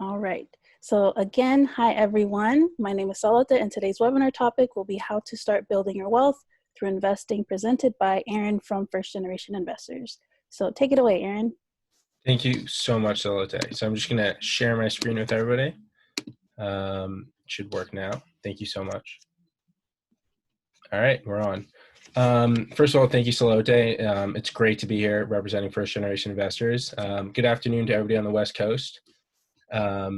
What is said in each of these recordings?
All right. So again, hi everyone. My name is Salata and today's webinar topic will be how to start building your wealth through investing, presented by Aaron from First Generation Investors. So take it away, Aaron. Thank you so much, Solote. So I'm just going to share my screen with everybody. Should work now. Thank you so much. All right, we're on. First of all, thank you, Solote. It's great to be here representing First Generation Investors. Good afternoon to everybody on the West Coast. I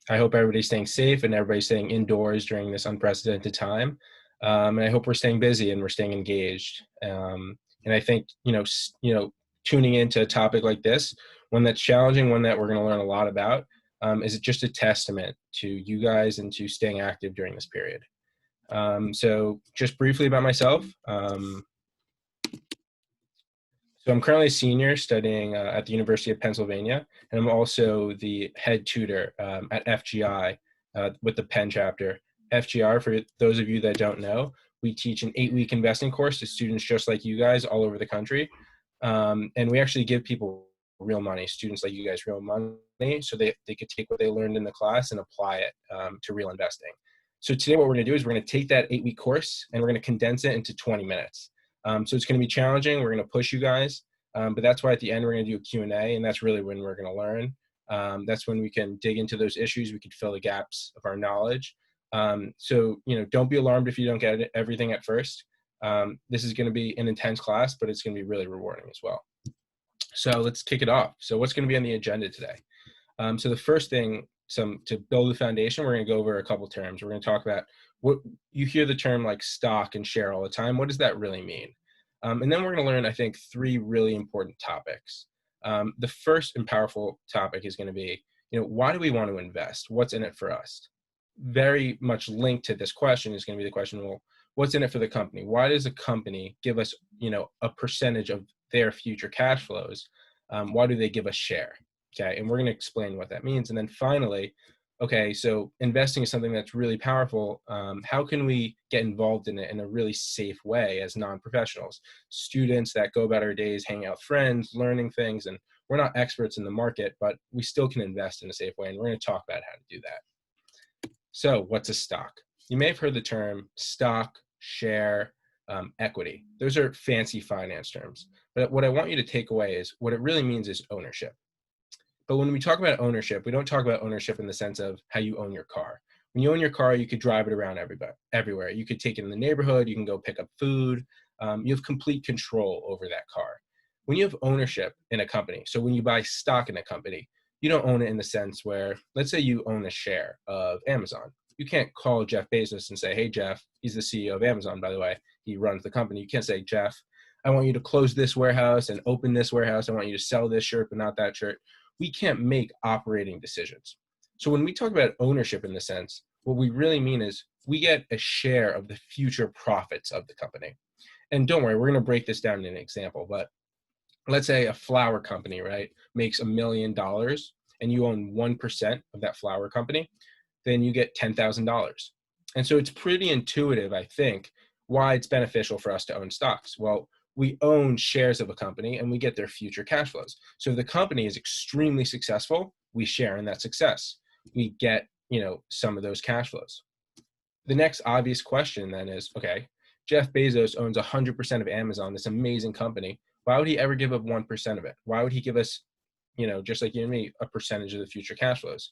hope everybody's staying safe and everybody's staying indoors during this unprecedented time. And I hope we're staying busy and we're staying engaged. And I think, tuning into a topic like this, one that's challenging, one that we're going to learn a lot about, is just a testament to you guys and to staying active during this period. So just briefly about myself. So I'm currently a senior studying at the University of Pennsylvania, and I'm also the head tutor at FGI with the Penn chapter. FGI, for those of you that don't know, we teach an 8-week investing course to students just like you guys all over the country. And we actually give people real money, students like you guys, real money, so they could take what they learned in the class and apply it to real investing. So today what we're going to do is we're going to take that 8-week course and we're going to condense it into 20 minutes. So it's going to be challenging. We're going to push you guys, but that's why at the end we're going to do a Q&A, and that's really when we're going to learn. That's when we can dig into those issues. We can fill the gaps of our knowledge. So don't be alarmed if you don't get everything at first. This is going to be an intense class, but it's going to be really rewarding as well. So let's kick it off. So what's going to be on the agenda today? So the first thing, to build the foundation, we're going to go over a couple terms. We're going to talk about what you hear the term like stock and share all the time. What does that really mean? And then we're going to learn, I think, 3 really important topics. The first and powerful topic is going to be, why do we want to invest? What's in it for us? Very much linked to this question is going to be the question, well, what's in it for the company? Why does a company give us, a percentage of their future cash flows? Why do they give us share? Okay, and we're going to explain what that means. And then finally, okay, so investing is something that's really powerful. How can we get involved in it in a really safe way as non-professionals? Students that go about our days, hanging out with friends, learning things, and we're not experts in the market, but we still can invest in a safe way, and we're going to talk about how to do that. So what's a stock? You may have heard the term stock, share, equity. Those are fancy finance terms. But what I want you to take away is what it really means is ownership. But when we talk about ownership, we don't talk about ownership in the sense of how you own your car. When you own your car, you could drive it around everywhere. You could take it in the neighborhood. You can go pick up food. You have complete control over that car. When you have ownership in a company, so when you buy stock in a company, you don't own it in the sense where, let's say you own a share of Amazon. You can't call Jeff Bezos and say, hey, Jeff, he's the CEO of Amazon, by the way. He runs the company. You can't say, Jeff, I want you to close this warehouse and open this warehouse. I want you to sell this shirt, but not that shirt. We can't make operating decisions. So when we talk about ownership in the sense, what we really mean is we get a share of the future profits of the company. And don't worry, we're going to break this down in an example, but let's say a flour company, right, makes $1 million and you own 1% of that flour company, then you get $10,000. And so it's pretty intuitive, I think, why it's beneficial for us to own stocks. Well, we own shares of a company and we get their future cash flows. So if the company is extremely successful, we share in that success. We get, some of those cash flows. The next obvious question then is, okay, Jeff Bezos owns 100% of Amazon, this amazing company. Why would he ever give up 1% of it? Why would he give us, just like you and me, a percentage of the future cash flows?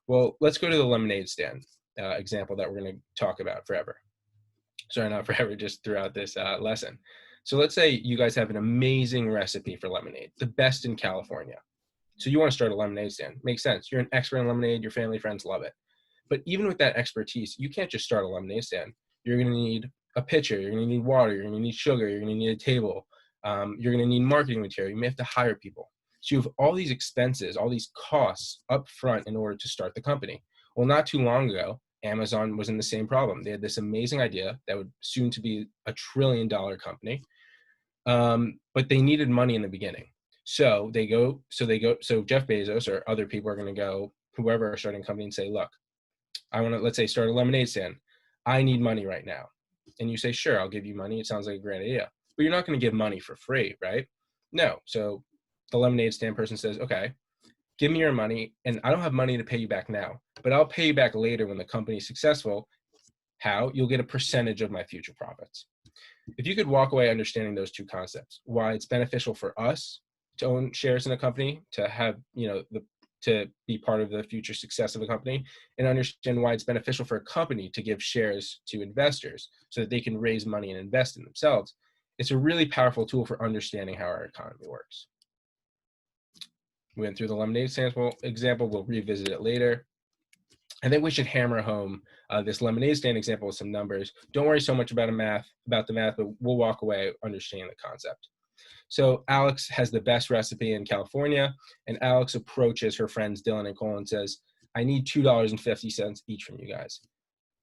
Well, let's go to the lemonade stand example that we're going to talk about forever. Sorry, not forever, just throughout this lesson. So let's say you guys have an amazing recipe for lemonade, the best in California. So you want to start a lemonade stand. Makes sense. You're an expert in lemonade. Your family, friends love it. But even with that expertise, you can't just start a lemonade stand. You're going to need a pitcher. You're going to need water. You're going to need sugar. You're going to need a table. You're going to need marketing material. You may have to hire people. So you have all these expenses, all these costs up front in order to start the company. Well, not too long ago, Amazon was in the same problem. They had this amazing idea that would soon to be a $1 trillion company. But they needed money in the beginning. So Jeff Bezos or other people are going to go, whoever are starting a company, and say, look, I want to, let's say, start a lemonade stand. I need money right now. And you say, sure, I'll give you money. It sounds like a great idea. But you're not going to give money for free, right? No. So the lemonade stand person says, okay, give me your money, and I don't have money to pay you back now, but I'll pay you back later when the company's successful. How? You'll get a percentage of my future profits. If you could walk away understanding those two concepts, why it's beneficial for us to own shares in a company, to have, to be part of the future success of a company, and understand why it's beneficial for a company to give shares to investors so that they can raise money and invest in themselves, it's a really powerful tool for understanding how our economy works. We went through the lemonade sample example. We'll revisit it later. I think we should hammer home this lemonade stand example with some numbers. Don't worry so much about the math, but we'll walk away understanding the concept. So Alex has the best recipe in California, and Alex approaches her friends Dylan and Cole and says, I need $2.50 each from you guys.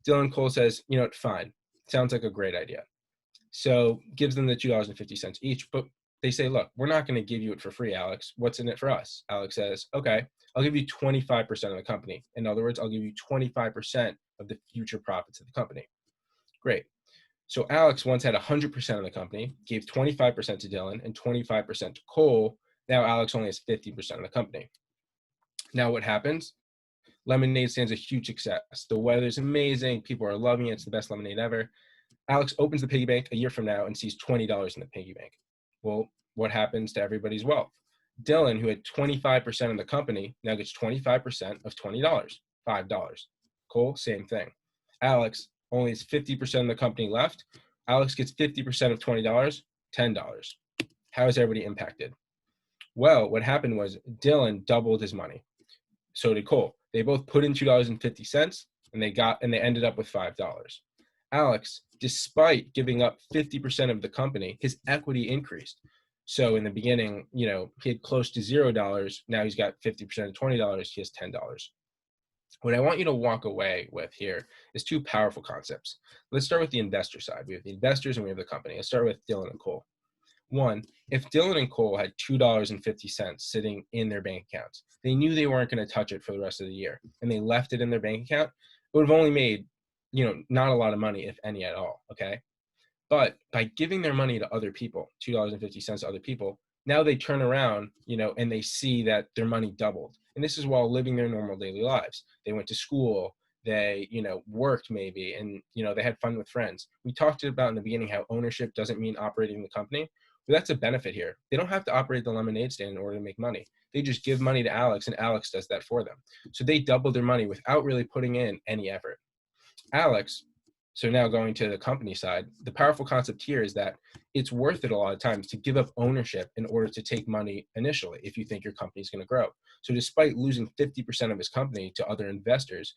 Dylan and Cole says, you know what, fine. Sounds like a great idea. So gives them the $2.50 each, but they say, look, we're not going to give you it for free, Alex. What's in it for us? Alex says, okay, I'll give you 25% of the company. In other words, I'll give you 25% of the future profits of the company. Great. So Alex once had 100% of the company, gave 25% to Dylan and 25% to Cole. Now Alex only has 50% of the company. Now what happens? Lemonade stands a huge success. The weather's amazing. People are loving it. It's the best lemonade ever. Alex opens the piggy bank a year from now and sees $20 in the piggy bank. Well, what happens to everybody's wealth? Dylan, who had 25% of the company, now gets 25% of $20, $5. Cole, same thing. Alex only has 50% of the company left. Alex gets 50% of $20, $10. How is everybody impacted? Well, what happened was Dylan doubled his money. So did Cole. They both put in $2.50 and they ended up with $5. Alex, despite giving up 50% of the company, his equity increased. So in the beginning, he had close to $0. Now he's got 50% of $20. He has $10. What I want you to walk away with here is two powerful concepts. Let's start with the investor side. We have the investors and we have the company. Let's start with Dylan and Cole. One, if Dylan and Cole had $2.50 sitting in their bank accounts, they knew they weren't going to touch it for the rest of the year, and they left it in their bank account, it would have only made, not a lot of money, if any at all, okay? But by giving their money to other people, $2.50 to other people, now they turn around, and they see that their money doubled. And this is while living their normal daily lives. They went to school, they, worked maybe, and, they had fun with friends. We talked about in the beginning how ownership doesn't mean operating the company. But that's a benefit here. They don't have to operate the lemonade stand in order to make money. They just give money to Alex, and Alex does that for them. So they doubled their money without really putting in any effort. Alex, so now going to the company side, the powerful concept here is that it's worth it a lot of times to give up ownership in order to take money initially if you think your company is going to grow. So despite losing 50% of his company to other investors,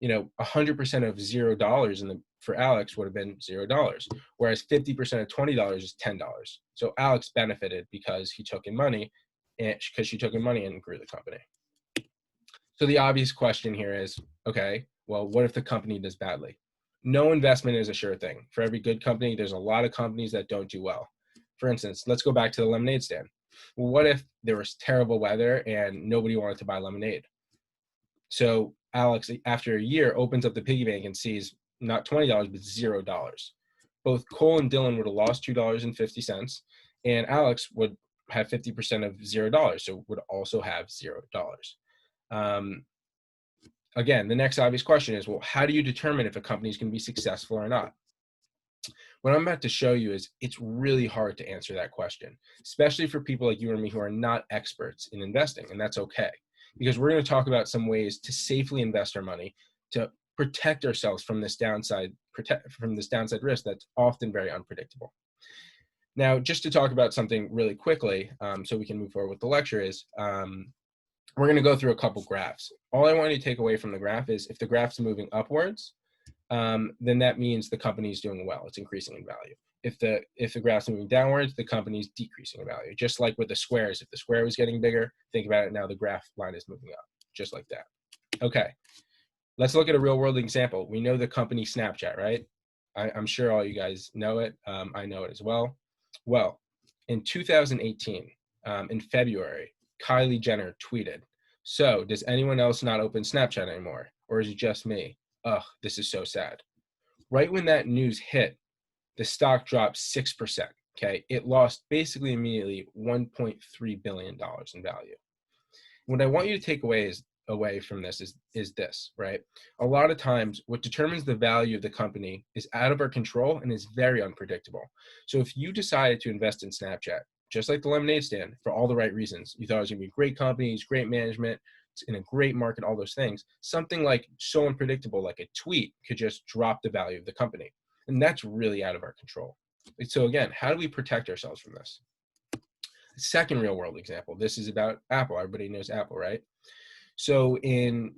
100% of $0 for Alex would have been $0, whereas 50% of $20 is $10. So Alex benefited because he took in money, and because she took in money and grew the company. So the obvious question here is, okay, well, what if the company does badly? No investment is a sure thing. For every good company, there's a lot of companies that don't do well. For instance, let's go back to the lemonade stand. Well, what if there was terrible weather and nobody wanted to buy lemonade? So Alex, after a year, opens up the piggy bank and sees not $20, but $0. Both Cole and Dylan would have lost $2.50, and Alex would have 50% of $0, so would also have $0. Again, the next obvious question is, well, how do you determine if a company is going to be successful or not? What I'm about to show you is it's really hard to answer that question, especially for people like you and me who are not experts in investing, and that's okay. Because we're going to talk about some ways to safely invest our money to protect ourselves from this downside risk that's often very unpredictable. Now, just to talk about something really quickly, so we can move forward with the lecture, is we're going to go through a couple graphs. All I want you to take away from the graph is if the graph's moving upwards, then that means the company is doing well. It's increasing in value. If the graph's moving downwards, the company's decreasing in value. Just like with the squares, if the square was getting bigger, think about it now, the graph line is moving up, just like that. Okay, let's look at a real world example. We know the company Snapchat, right? I'm sure all you guys know it. I know it as well. Well, in 2018, in February, Kylie Jenner tweeted, "So, does anyone else not open Snapchat anymore? Or is it just me? Ugh, this is so sad." Right when that news hit, the stock dropped 6%, okay? It lost basically immediately $1.3 billion in value. What I want you to take away from this is this, right? A lot of times what determines the value of the company is out of our control and is very unpredictable. So if you decided to invest in Snapchat, just like the lemonade stand, for all the right reasons, you thought it was going to be great companies, great management, it's in a great market, all those things, something like so unpredictable like a tweet could just drop the value of the company. And that's really out of our control. So again, how do we protect ourselves from this? Second real world example, this is about Apple. Everybody knows Apple, right? So in,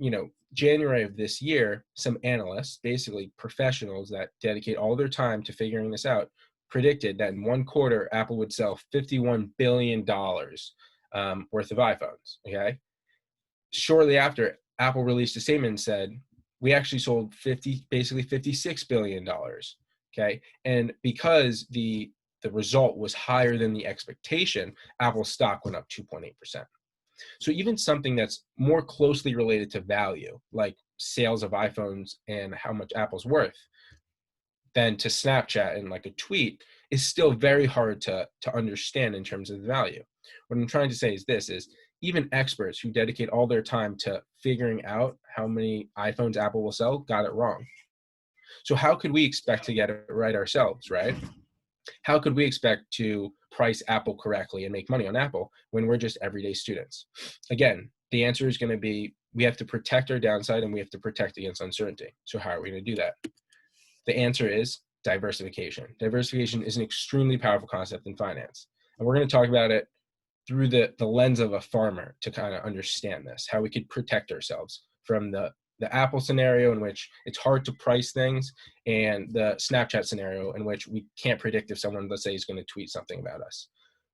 January of this year, some analysts, basically professionals that dedicate all their time to figuring this out, predicted that in one quarter, Apple would sell $51 billion worth of iPhones, okay? Shortly after, Apple released a statement and said, we actually sold basically $56 billion, okay? And because the result was higher than the expectation, Apple's stock went up 2.8%. So even something that's more closely related to value, like sales of iPhones and how much Apple's worth, than to Snapchat and like a tweet, is still very hard to understand in terms of the value. What I'm trying to say is this, is even experts who dedicate all their time to figuring out how many iPhones Apple will sell got it wrong. So how could we expect to get it right ourselves, right? How could we expect to price Apple correctly and make money on Apple when we're just everyday students? Again, the answer is going to be we have to protect our downside and we have to protect against uncertainty. So how are we going to do that? The answer is diversification. Diversification is an extremely powerful concept in finance. And we're going to talk about it through the lens of a farmer to kind of understand this, how we could protect ourselves from the Apple scenario in which it's hard to price things, and the Snapchat scenario in which we can't predict if someone, let's say, is going to tweet something about us.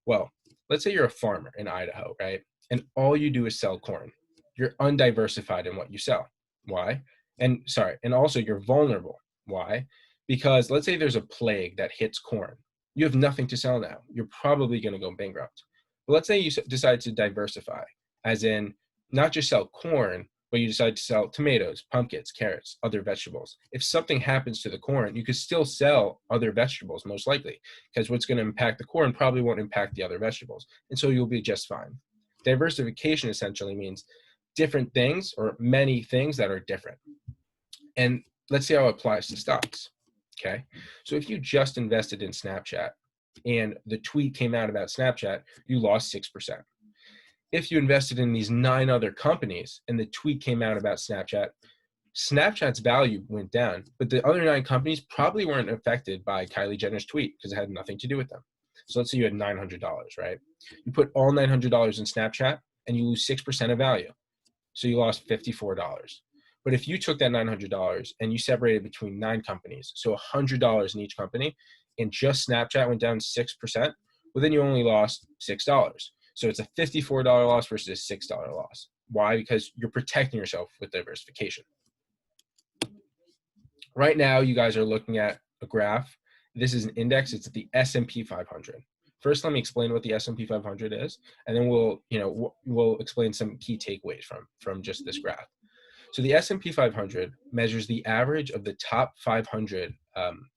Well, let's say you're a farmer in Idaho, right? And all you do is sell corn. You're undiversified in what you sell. Why? And also you're vulnerable. Why? Because let's say there's a plague that hits corn. You have nothing to sell now. You're probably going to go bankrupt. But let's say you decide to diversify, as in not just sell corn, but you decide to sell tomatoes, pumpkins, carrots, other vegetables. If something happens to the corn, you could still sell other vegetables, most likely, because what's going to impact the corn probably won't impact the other vegetables. And so you'll be just fine. Diversification essentially means different things or many things that are different. And let's see how it applies to stocks. Okay. So if you just invested in Snapchat and the tweet came out about Snapchat, you lost 6%. If you invested in these 9 other companies and the tweet came out about Snapchat, Snapchat's value went down, but the other 9 companies probably weren't affected by Kylie Jenner's tweet because it had nothing to do with them. So let's say you had $900, right? You put all $900 in Snapchat and you lose 6% of value. So you lost $54. But if you took that $900 and you separated between 9 companies, so $100 in each company, and just Snapchat went down 6%, well, then you only lost $6. So it's a $54 loss versus a $6 loss. Why? Because you're protecting yourself with diversification. Right now, you guys are looking at a graph. This is an index. It's the S&P 500. First, let me explain what the S&P 500 is, and then we'll explain some key takeaways from just this graph. So the S&P 500 measures the average of the top 500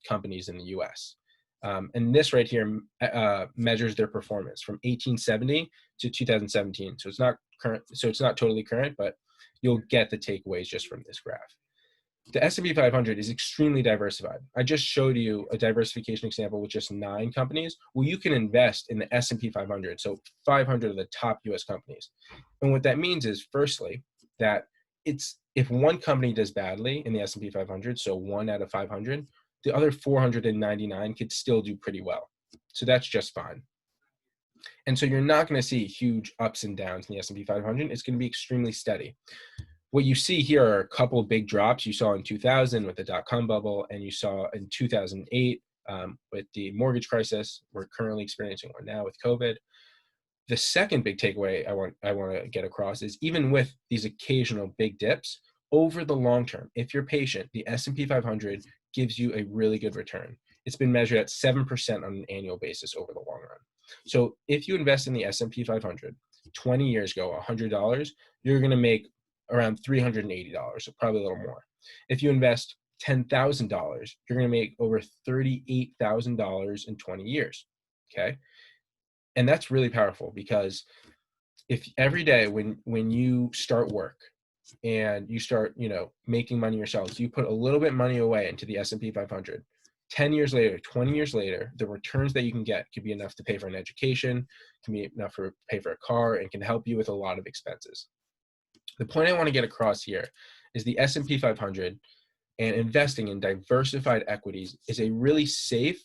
companies in the U.S. And this right here measures their performance from 1870 to 2017. So it's not current. So it's not totally current, but you'll get the takeaways just from this graph. The S&P 500 is extremely diversified. I just showed you a diversification example with just 9 companies. Well, you can invest in the S&P 500, so 500 of the top U.S. companies. And what that means is, firstly, that if one company does badly in the S&P 500, so 1 out of 500, the other 499 could still do pretty well. So that's just fine. And so you're not going to see huge ups and downs in the S&P 500. It's going to be extremely steady. What you see here are a couple of big drops you saw in 2000 with the dot-com bubble, and you saw in 2008 with the mortgage crisis. We're currently experiencing one now with COVID. The second big takeaway I want to get across is, even with these occasional big dips, over the long term, if you're patient, the S&P 500 gives you a really good return. It's been measured at 7% on an annual basis over the long run. So if you invest in the S&P 500 20 years ago, $100, you're going to make around $380, so probably a little more. If you invest $10,000, you're going to make over $38,000 in 20 years, okay? And that's really powerful because if every day when you start work and you start, making money yourselves, you put a little bit of money away into the S&P 500. 10 years later, 20 years later, the returns that you can get could be enough to pay for an education, can be enough to pay for a car, and can help you with a lot of expenses. The point I want to get across here is the S&P 500 and investing in diversified equities is a really safe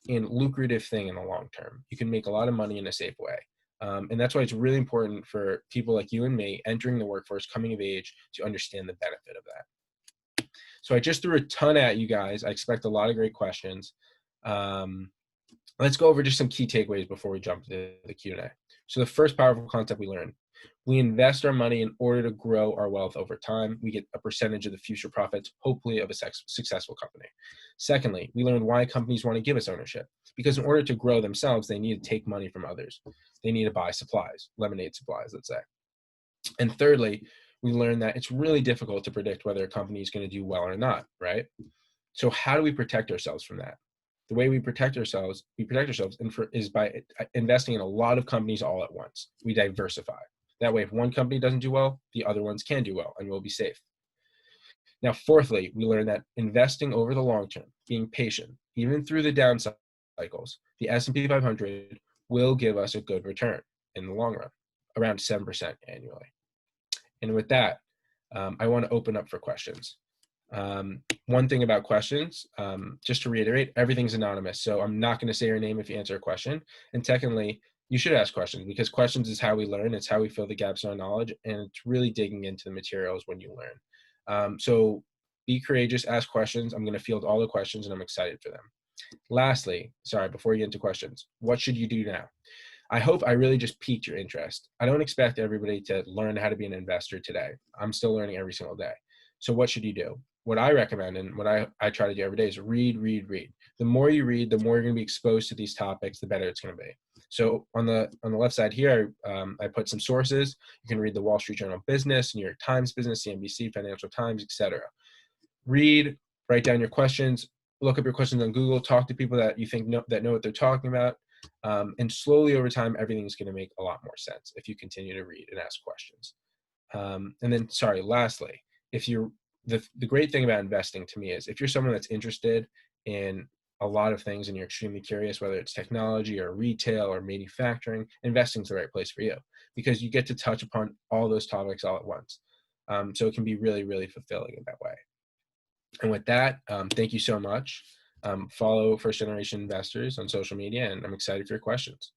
and lucrative thing in the long term. You can make a lot of money in a safe way. And that's why it's really important for people like you and me entering the workforce, coming of age, to understand the benefit of that. So I just threw a ton at you guys. I expect a lot of great questions. Let's go over just some key takeaways before we jump to the Q&A. So the first powerful concept we learned: we invest our money in order to grow our wealth over time. We get a percentage of the future profits, hopefully, of a successful company. Secondly, we learned why companies want to give us ownership. Because in order to grow themselves, they need to take money from others. They need to buy supplies, lemonade supplies, let's say. And thirdly, we learned that it's really difficult to predict whether a company is going to do well or not, right? So how do we protect ourselves from that? The way we protect ourselves is by investing in a lot of companies all at once. We diversify. That way, if one company doesn't do well, the other ones can do well, and we'll be safe. Now, fourthly, we learned that investing over the long term, being patient, even through the down cycles, the S&P 500 will give us a good return in the long run, around 7% annually. And with that, I want to open up for questions. One thing about questions, just to reiterate, everything's anonymous. So I'm not going to say your name if you answer a question. And secondly, you should ask questions, because questions is how we learn. It's how we fill the gaps in our knowledge. And it's really digging into the materials when you learn. So be courageous, ask questions. I'm going to field all the questions, and I'm excited for them. Lastly, before you get into questions, what should you do now? I hope I really just piqued your interest. I don't expect everybody to learn how to be an investor today. I'm still learning every single day. So what should you do? What I recommend, and what I try to do every day, is read. The more you read, the more you're going to be exposed to these topics, the better it's going to be. So on the left side here, I put some sources. You can read the Wall Street Journal Business, New York Times Business, CNBC, Financial Times, etc. Read, write down your questions, look up your questions on Google, talk to people that you think know what they're talking about, and slowly over time, everything's going to make a lot more sense if you continue to read and ask questions. And then, lastly, if you're the great thing about investing to me is if you're someone that's interested in a lot of things and you're extremely curious, whether it's technology or retail or manufacturing, investing's the right place for you, because you get to touch upon all those topics all at once. So it can be really, really fulfilling in that way. And with that, thank you so much. Follow First Generation Investors on social media, and I'm excited for your questions.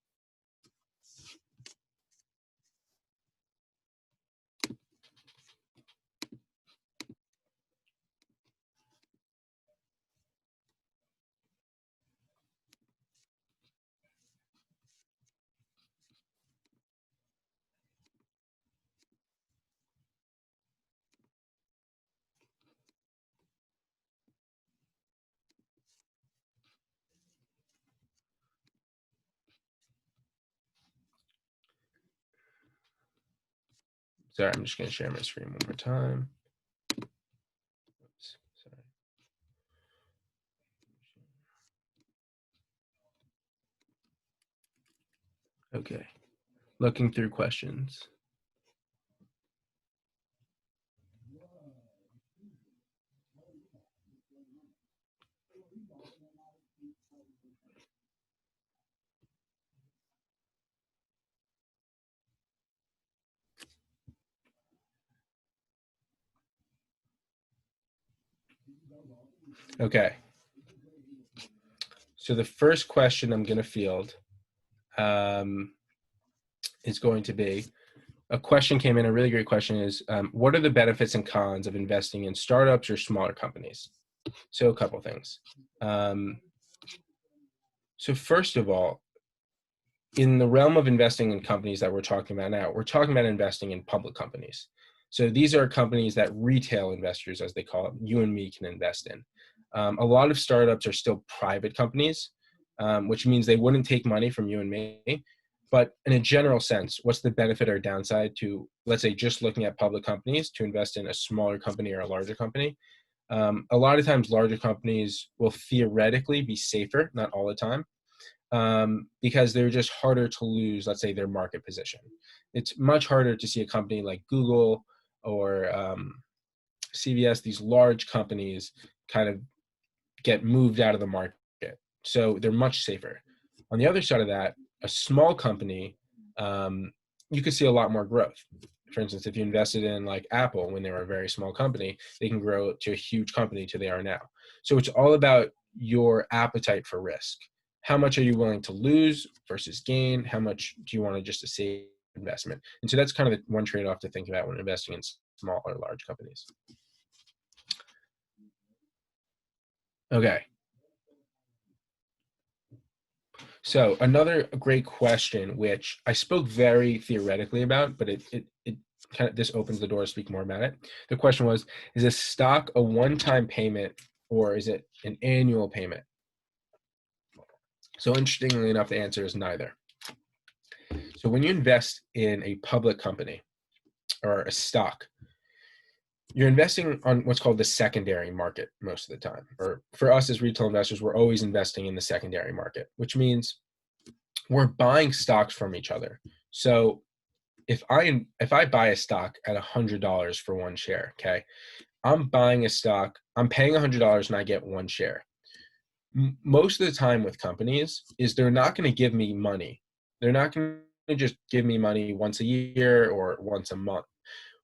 Sorry, I'm just going to share my screen one more time. Oops, sorry. Okay, looking through questions. Okay. So the first question I'm going to field is going to be, a question came in, a really great question is, what are the benefits and cons of investing in startups or smaller companies? So a couple things. So first of all, in the realm of investing in companies that we're talking about now, we're talking about investing in public companies. So these are companies that retail investors, as they call it, you and me, can invest in. A lot of startups are still private companies, which means they wouldn't take money from you and me. But in a general sense, what's the benefit or downside to, let's say, just looking at public companies to invest in a smaller company or a larger company? A lot of times larger companies will theoretically be safer, not all the time. because they're just harder to lose, let's say, their market position. It's much harder to see a company like Google or CVS, these large companies, kind of get moved out of the market. So they're much safer. On the other side of that, a small company, you could see a lot more growth. For instance, if you invested in like Apple when they were a very small company, they can grow to a huge company to they are now. So it's all about your appetite for risk. How much are you willing to lose versus gain? How much do you want to just a safe investment? And so that's kind of the one trade-off to think about when investing in small or large companies. Okay. So another great question, which I spoke very theoretically about, but it kind of, this opens the door to speak more about it. The question was, is a stock a one-time payment or is it an annual payment? So interestingly enough, the answer is neither. So when you invest in a public company or a stock, you're investing on what's called the secondary market most of the time. Or for us as retail investors, we're always investing in the secondary market, which means we're buying stocks from each other. So if I buy a stock at $100 for one share, okay, I'm buying a stock, I'm paying $100 and I get one share. Most of the time with companies is they're not going to give me money. They're not going to just give me money once a year or once a month.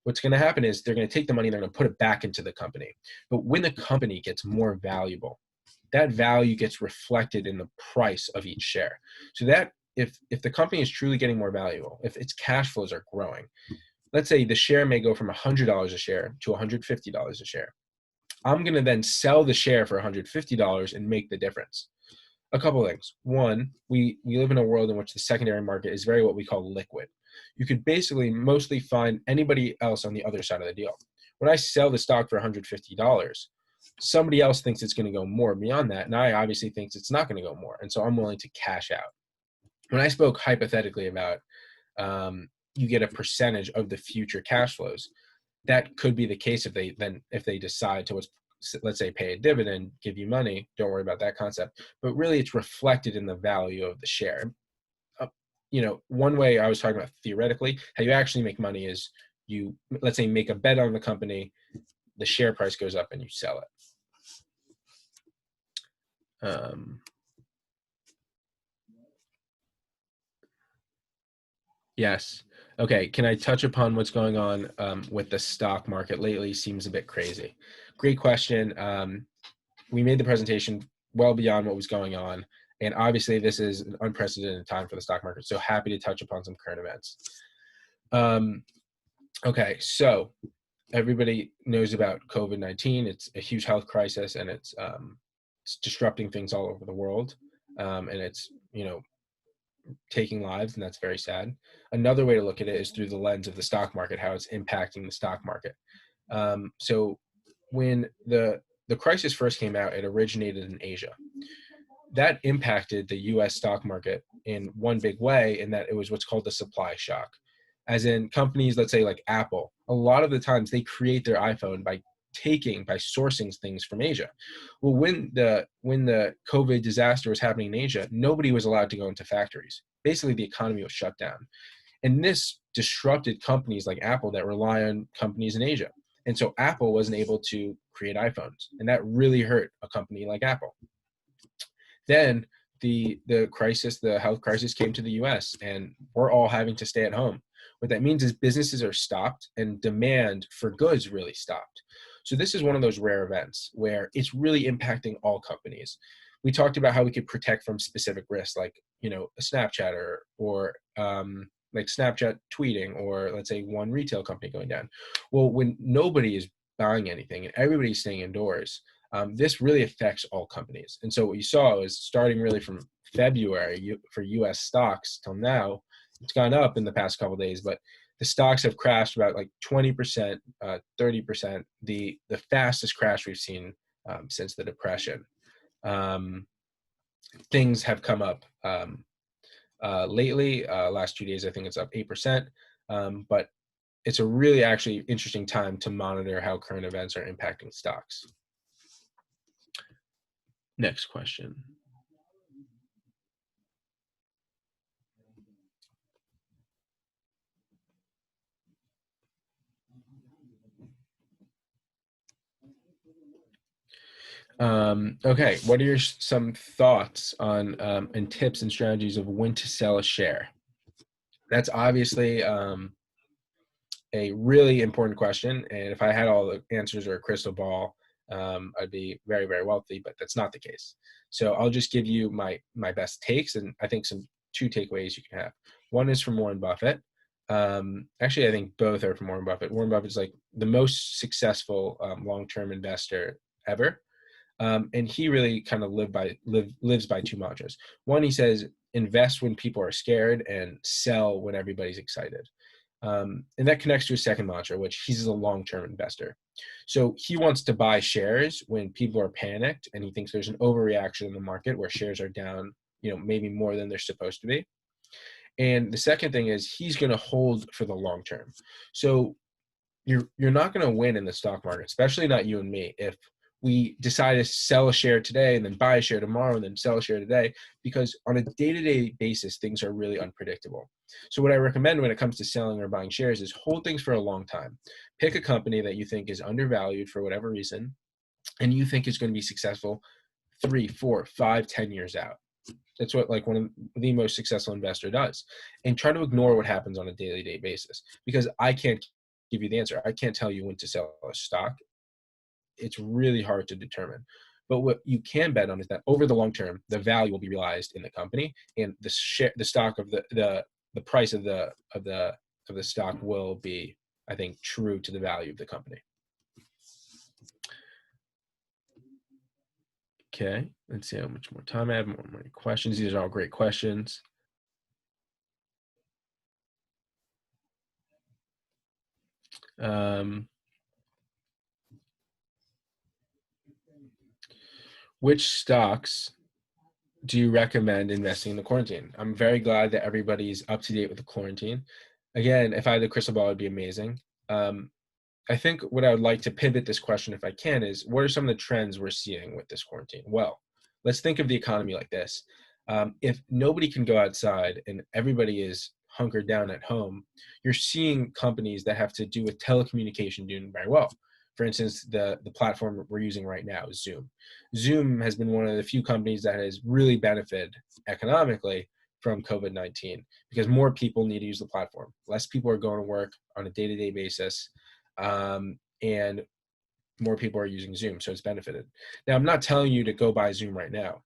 What's going to happen is they're going to take the money and they're going to put it back into the company. But when the company gets more valuable, that value gets reflected in the price of each share. So that if the company is truly getting more valuable, if its cash flows are growing, let's say the share may go from $100 a share to $150 a share. I'm going to then sell the share for $150 and make the difference. A couple of things. One, we live in a world in which the secondary market is very what we call liquid. You could basically mostly find anybody else on the other side of the deal. When I sell the stock for $150, somebody else thinks it's going to go more beyond that, and I obviously think it's not going to go more, and so I'm willing to cash out. When I spoke hypothetically about you get a percentage of the future cash flows, that could be the case if they decide to, let's say, pay a dividend, give you money. Don't worry about that concept, but really it's reflected in the value of the share. One way I was talking about theoretically, how you actually make money is you, let's say, make a bet on the company, the share price goes up and you sell it. Yes. Okay. Can I touch upon what's going on with the stock market lately? Seems a bit crazy. Great question. We made the presentation well beyond what was going on. And obviously, this is an unprecedented time for the stock market. So happy to touch upon some current events. Okay. So everybody knows about COVID-19. It's a huge health crisis, and it's disrupting things all over the world. And it's, taking lives, and that's very sad. Another way to look at it is through the lens of the stock market, how it's impacting the stock market. So when the crisis first came out, it originated in Asia. That impacted the US stock market in one big way, in that it was what's called the supply shock. As in companies, let's say like Apple, a lot of the times they create their iPhone by sourcing things from Asia. Well, when the COVID disaster was happening in Asia, nobody was allowed to go into factories. Basically, the economy was shut down. And this disrupted companies like Apple that rely on companies in Asia. And so Apple wasn't able to create iPhones. And that really hurt a company like Apple. Then the health crisis came to the US, and we're all having to stay at home. What that means is businesses are stopped and demand for goods really stopped. So this is one of those rare events where it's really impacting all companies. We talked about how we could protect from specific risks, like, a Snapchat or like Snapchat tweeting, or let's say one retail company going down. Well, when nobody is buying anything and everybody's staying indoors, this really affects all companies. And so what you saw is, starting really from February for US stocks till now, it's gone up in the past couple of days, but the stocks have crashed about like 20%, 30%, the fastest crash we've seen since the Depression. Things have come up lately. Last 2 days, I think it's up 8%. But it's a really actually interesting time to monitor how current events are impacting stocks. Next question. Okay, what are some thoughts on and tips and strategies of when to sell a share? That's obviously a really important question, and if I had all the answers or a crystal ball, I'd be very, very wealthy. But that's not the case. So I'll just give you my best takes, and I think some two takeaways you can have. One is from Warren Buffett. Actually, I think both are from Warren Buffett. Warren Buffett's like the most successful long-term investor ever. And he really kind of lives by two mantras. One, he says, invest when people are scared and sell when everybody's excited. And that connects to his second mantra, which he's a long-term investor. So he wants to buy shares when people are panicked and he thinks there's an overreaction in the market where shares are down, maybe more than they're supposed to be. And the second thing is he's going to hold for the long term. So you're not going to win in the stock market, especially not you and me, if we decide to sell a share today and then buy a share tomorrow and then sell a share today, because on a day-to-day basis, things are really unpredictable. So what I recommend when it comes to selling or buying shares is hold things for a long time. Pick a company that you think is undervalued for whatever reason, and you think is going to be successful 3, 4, 5, 10 years out. That's what like one of the most successful investor does. And try to ignore what happens on a daily day basis, because I can't give you the answer. I can't tell you when to sell a stock. It's really hard to determine. But what you can bet on is that over the long term, the value will be realized in the company, and the stock of the price of the stock will be, I think, true to the value of the company. Okay, let's see how much more time I have. More questions. These are all great questions. Which stocks do you recommend investing in the quarantine? I'm very glad that everybody's up to date with the quarantine. Again, if I had the crystal ball, it'd be amazing. I think what I would like to pivot this question, if I can, is what are some of the trends we're seeing with this quarantine? Well, let's think of the economy like this. If nobody can go outside and everybody is hunkered down at home, you're seeing companies that have to do with telecommunication doing very well. For instance, the platform we're using right now is Zoom. Zoom has been one of the few companies that has really benefited economically from COVID-19 because more people need to use the platform. Less people are going to work on a day-to-day basis, and more people are using Zoom, so it's benefited. Now, I'm not telling you to go buy Zoom right now,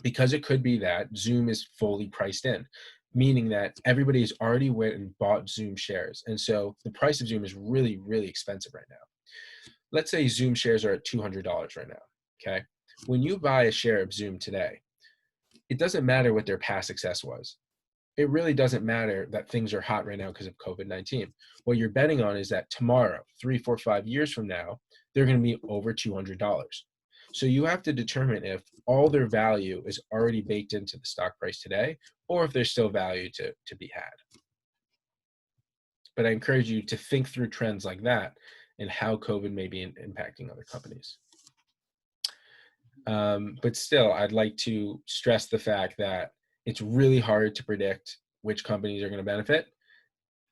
because it could be that Zoom is fully priced in, meaning that everybody has already went and bought Zoom shares. And so the price of Zoom is really, really expensive right now. Let's say Zoom shares are at $200 right now, okay? When you buy a share of Zoom today, it doesn't matter what their past success was. It really doesn't matter that things are hot right now because of COVID-19. What you're betting on is that tomorrow, 3, 4, 5 years from now, they're going to be over $200. So you have to determine if all their value is already baked into the stock price today, or if there's still value to be had. But I encourage you to think through trends like that and how COVID may be impacting other companies. But still, I'd like to stress the fact that it's really hard to predict which companies are going to benefit.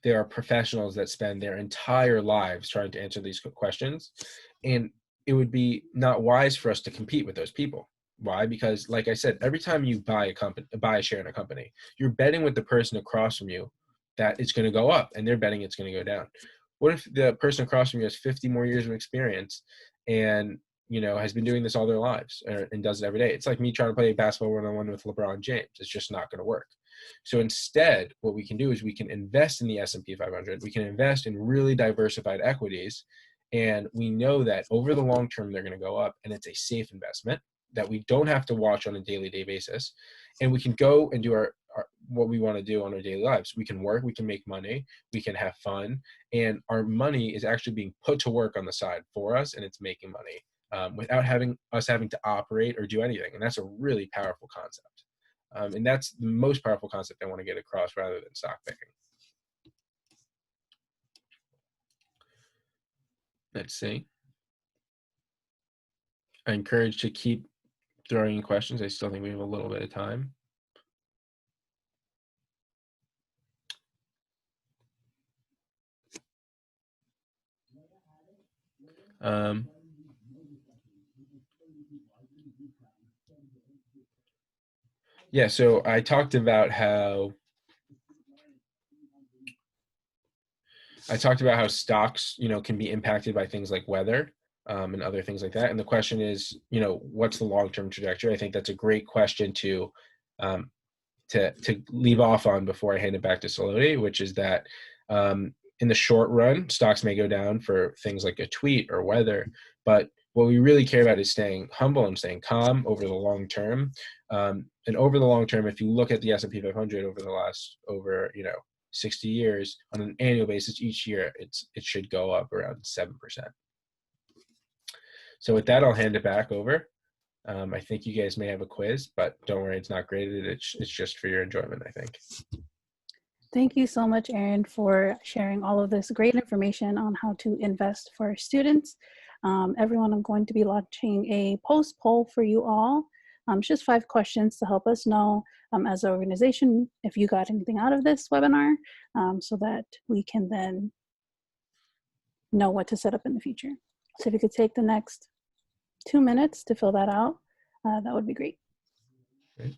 There are professionals that spend their entire lives trying to answer these questions, and it would be not wise for us to compete with those people. Why? Because, like I said, every time you buy a share in a company, you're betting with the person across from you that it's going to go up, and they're betting it's going to go down. What if the person across from you has 50 more years of experience and has been doing this all their lives and does it every day? It's like me trying to play basketball one-on-one with LeBron James. It's just not going to work. So instead, what we can do is we can invest in the S&P 500. We can invest in really diversified equities, and we know that over the long term they're going to go up, and it's a safe investment that we don't have to watch on a daily basis, and we can go and do our what we want to do on our daily lives. We can work, we can make money, we can have fun, and our money is actually being put to work on the side for us, and it's making money without having to operate or do anything. And that's a really powerful concept. And that's the most powerful concept I want to get across rather than stock picking. Let's see. I encourage to keep throwing in questions. I still think we have a little bit of time. Yeah, so I talked about how stocks, can be impacted by things like weather, and other things like that. And the question is, what's the long-term trajectory? I think that's a great question um, to leave off on before I hand it back to Salodi, which is that, in the short run, stocks may go down for things like a tweet or weather, but what we really care about is staying humble and staying calm over the long term. And over the long term, if you look at the S&P 500 over 60 years on an annual basis, each year it should go up around 7%. So with that, I'll hand it back over. I think you guys may have a quiz, but don't worry, it's not graded. It's just for your enjoyment, I think. Thank you so much, Erin, for sharing all of this great information on how to invest for our students. Everyone, I'm going to be launching a post poll for you all. It's just 5 questions to help us know, as an organization, if you got anything out of this webinar, so that we can then know what to set up in the future. So if you could take the next 2 minutes to fill that out, that would be great. Great.